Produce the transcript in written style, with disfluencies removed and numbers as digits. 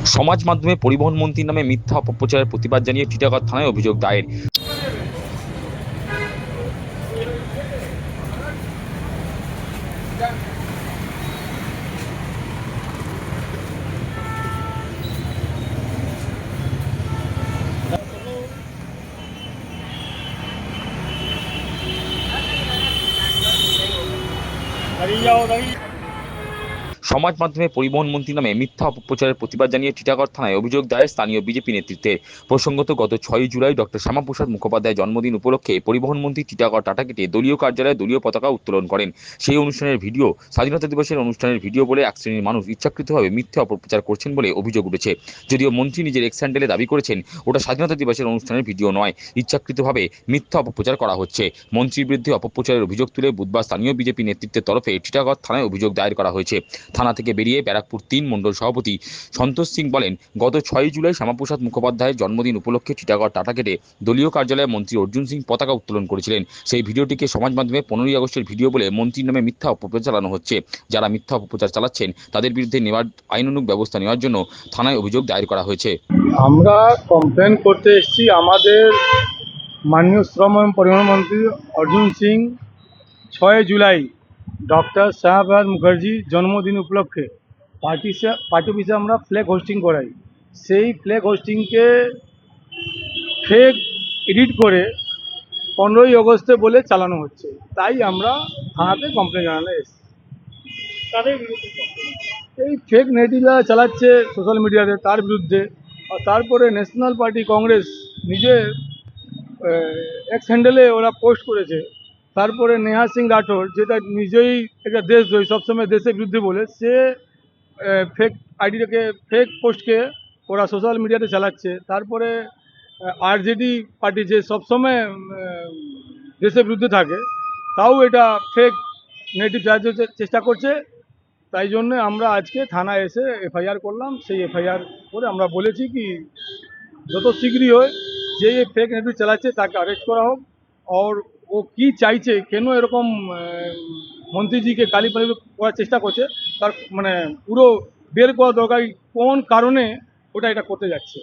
সমাজ মাধ্যমে পরিবহন মন্ত্রীর নামে মিথ্যা অপপ্রচারের প্রতিবাদ জানিয়ে টিটাগড় থানায় অভিযোগ দায়ের। সমাজ মাধ্যমে পরিবহন মন্ত্রীর নামে মিথ্যা অপপ্রচারের প্রতিবাদ জানিয়ে টিটাগড় থানায় অভিযোগ দায়ের স্থানীয় বিজেপি নেতৃত্বের। প্রসঙ্গত, গত 6 জুলাই ডক্টর শ্যামাপ্রসাদ মুখোপাধ্যায়ের জন্মদিন উপলক্ষে পরিবহন মন্ত্রী টিটাগড় টাটাগেটে দলীয় কার্যালয়ে দলীয় পতাকা উত্তোলন করেন। সেই অনুষ্ঠানের ভিডিও স্বাধীনতা দিবসের অনুষ্ঠানের ভিডিও বলে এক শ্রেণীর মানুষ ইচ্ছাকৃতভাবে মিথ্যা অপপ্রচার করছেন বলে অভিযোগ উঠেছে। যদিও মন্ত্রী নিজের এক্স হ্যান্ডেলে দাবি করেছেন ওটা স্বাধীনতা দিবসের অনুষ্ঠানের ভিডিও নয়, ইচ্ছাকৃতভাবে মিথ্যা অপপ্রচার করা হচ্ছে। মন্ত্রীর বিরুদ্ধে অপপ্রচারের অভিযোগ তুলে বুধবার স্থানীয় বিজেপি নেতৃত্বের তরফে টিটাগড় থানায় অভিযোগ দায়ের করা হয়েছে। থানা থেকে বেরিয়ে ব্যারাকপুর 3 মণ্ডল সভাপতি সন্তোষ সিং বলেন, গত 6 জুলাই শ্যামাপ্রসাদ মুখোপাধ্যায়ের জন্মদিন উপলক্ষে টিটাগড় টাটাগেটে দলীয় কার্যালয়ে মন্ত্রী অর্জুন সিং পতাকা উত্তোলন করেছিলেন। সেই ভিডিওটিকে সমাজ মাধ্যমে 15ই আগস্টের ভিডিও বলে মন্ত্রীর নামে মিথ্যা অপপ্রচার চালানো হচ্ছে। যারা মিথ্যা অপপ্রচার চালাচ্ছেন তাদের বিরুদ্ধে আইনানুগ ব্যবস্থা নেওয়ার জন্য থানায় অভিযোগ দায়ের করা হয়েছে। আমরা কমপ্লেন করতে এসেছি আমাদের মাননীয় শ্রম এবং পরিবহন মন্ত্রী অর্জুন সিং 6 জুলাই ডক্টর শ্যামাপ্রসাদ মুখার্জি জন্মদিন উপলক্ষে পার্টি অফিসে আমরা ফ্ল্যাগ হোস্টিং করাই। সেই ফ্ল্যাগ হোস্টিংকে ফেক এডিট করে 15ই আগস্টে বলে চালানো হচ্ছে, তাই আমরা থানাতে কমপ্লেন জানাতে এসেছি। এই ফেক নেগেটিভরা চালাচ্ছে সোশ্যাল মিডিয়াতে, তার বিরুদ্ধে। আর তারপরে ন্যাশনাল পার্টি কংগ্রেস নিজের এক্স হ্যান্ডেলে ওরা পোস্ট করেছে। তারপরে নেহা সিং রাঠোর, যেটা নিজেই একটা দেশদ্রোহী, সবসময় দেশের বিরুদ্ধে বলে, সে ফেক আইডিটাকে, ফেক পোস্টকে ওরা সোশ্যাল মিডিয়াতে চালাচ্ছে। তারপরে আরজেডি পার্টি, যে সবসময় দেশের বিরুদ্ধে থাকে, তাও এটা ফেক নেগেটিভ চালাতে চেষ্টা করছে। তাই জন্য আমরা আজকে থানায় এসে এফআইআর করলাম। সেই এফআইআর করে আমরা বলেছি কি যত শীঘ্রই হয় যে ফেক নেগেটিভ চালাচ্ছে তাকে অ্যারেস্ট করা হোক। আর ও কি চাইছে, কেন এরকম মন্ত্রীজিকে কালিপালি করার চেষ্টা করছে, তার মানে পুরো বের করা দরকার, কোন কারণে ওটা এটা করতে যাচ্ছে।